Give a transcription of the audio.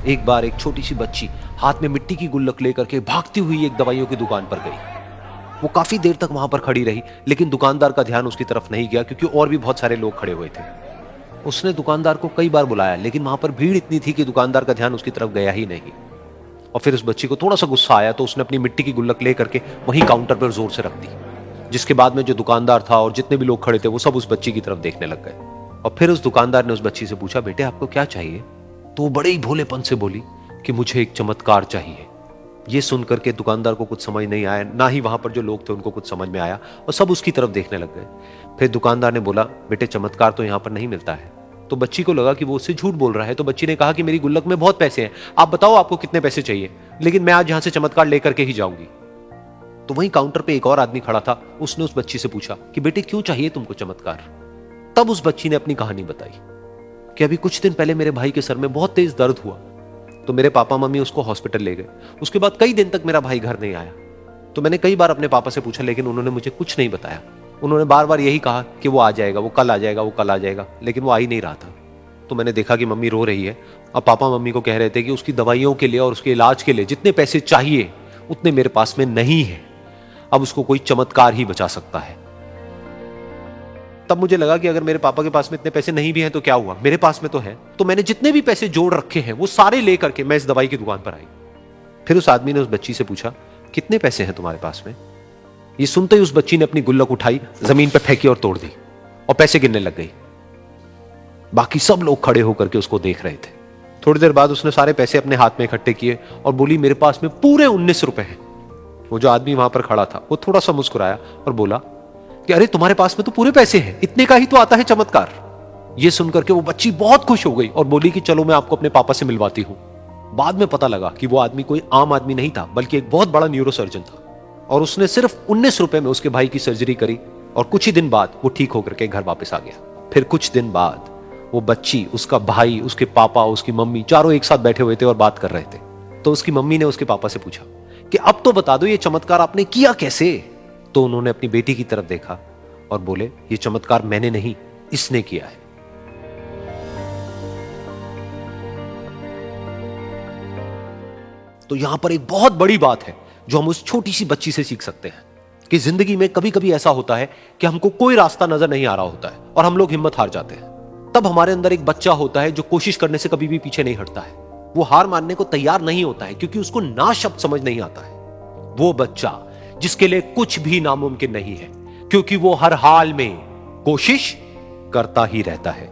एक बार एक छोटी सी बच्ची हाथ में मिट्टी की गुल्लक लेकर के भागती हुई एक दवाइयों की दुकान पर गई। वो काफी देर तक वहां पर खड़ी रही, लेकिन दुकानदार का ध्यान उसकी तरफ नहीं गया क्योंकि और भी बहुत सारे लोग खड़े हुए थे। उसने दुकानदार को कई बार बुलाया, लेकिन वहां पर भीड़ इतनी थी कि दुकानदार का ध्यान उसकी तरफ गया ही नहीं। और फिर उस बच्ची को थोड़ा सा गुस्सा आया तो उसने अपनी मिट्टी की गुल्लक लेकर के वहीं काउंटर पर जोर से रख दी, जिसके बाद में जो दुकानदार था और जितने भी लोग खड़े थे वो सब उस बच्ची की तरफ देखने लग गए। और फिर उस दुकानदार ने उस बच्ची से पूछा, बेटे आपको क्या चाहिए? तो वो बड़े ही भोलेपन से बोली कि मुझे एक चमत्कार चाहिए। ये सुनकर के दुकानदार को कुछ समझ नहीं आया, ना ही वहां पर जो लोग थे उनको कुछ समझ में आया, और सब उसकी तरफ देखने लग गए। फिर दुकानदार ने बोला, बेटे चमत्कार तो यहाँ पर नहीं मिलता है। तो बच्ची को लगा कि वो उससे झूठ बोल रहा है, तो बच्ची ने कहा कि मेरी गुल्लक में बहुत पैसे हैं, आप बताओ आपको कितने पैसे चाहिए, लेकिन मैं आज यहां से चमत्कार लेकर के ही जाऊंगी। तो वहीं काउंटर पे एक और आदमी खड़ा था, उसने उस बच्ची से पूछा कि बेटे क्यों चाहिए तुमको चमत्कार? तब उस बच्ची ने अपनी कहानी बताई कि अभी कुछ दिन पहले मेरे भाई के सर में बहुत तेज दर्द हुआ, तो मेरे पापा मम्मी उसको हॉस्पिटल ले गए। उसके बाद कई दिन तक मेरा भाई घर नहीं आया। तो मैंने कई बार अपने पापा से पूछा, लेकिन उन्होंने मुझे कुछ नहीं बताया। उन्होंने बार बार यही कहा कि वो आ जाएगा, वो कल आ जाएगा, वो कल आ जाएगा, लेकिन वो आ ही नहीं रहा था। तो मैंने देखा कि मम्मी रो रही है, और पापा मम्मी को कह रहे थे कि उसकी दवाइयों के लिए और उसके इलाज के लिए जितने पैसे चाहिए उतने मेरे पास में नहीं है, अब उसको कोई चमत्कार ही बचा सकता है। तब मुझे लगा कि अगर मेरे पापा के पास में इतने पैसे नहीं भी हैं तो क्या हुआ, मेरे पास में तो है। तो मैंने जितने भी पैसे जोड़ रखे हैं वो सारे लेकर के मैं इस दवाई की दुकान पर आई। फिर उस आदमी ने उस बच्ची से पूछा, कितने पैसे हैं तुम्हारे पास में? ये सुनते ही उस बच्ची ने अपनी गुल्लक उठाई, जमीन पर फेंकी और तोड़ दी, और पैसे गिनने लग गई। बाकी सब लोग खड़े होकर के उसको देख रहे थे। थोड़ी देर बाद उसने सारे पैसे अपने हाथ में इकट्ठे किए और बोली, मेरे पास में पूरे 19 रुपए हैं। वो जो आदमी वहां पर खड़ा था वो थोड़ा सा मुस्कुराया और बोला कि अरे तुम्हारे पास में तो पूरे पैसे हैं, इतने का ही तो आता है चमत्कार। ये सुनकर के वो बच्ची बहुत खुश हो गई और बोली कि चलो मैं आपको अपने पापा से मिलवाती हूं। बाद में पता लगा कि वो आदमी कोई आम आदमी नहीं था, बल्कि एक बहुत बड़ा न्यूरोसर्जन था, और उसने सिर्फ 19 रुपए में उसके भाई की सर्जरी करी, और कुछ ही दिन बाद वो ठीक होकर के घर वापस आ गया। फिर कुछ दिन बाद वो बच्ची, उसका भाई, उसके पापा, उसकी मम्मी चारों एक साथ बैठे हुए थे और बात कर रहे थे। तो उसकी मम्मी ने उसके पापा से पूछा कि अब तो बता दो ये चमत्कार आपने किया कैसे? तो उन्होंने अपनी बेटी की तरफ देखा और बोले, ये चमत्कार मैंने नहीं, इसने किया है। तो यहां पर एक बहुत बड़ी बात है जो हम उस छोटी सी बच्ची से सीख सकते हैं कि जिंदगी में कभी कभी ऐसा होता है कि हमको कोई रास्ता नजर नहीं आ रहा होता है और हम लोग हिम्मत हार जाते हैं। तब हमारे अंदर एक बच्चा होता है जो कोशिश करने से कभी भी पीछे नहीं हटता है। वो हार मानने को तैयार नहीं होता है क्योंकि उसको ना शब्द समझ नहीं आता है। वो बच्चा जिसके लिए कुछ भी नामुमकिन नहीं है, क्योंकि वो हर हाल में कोशिश करता ही रहता है।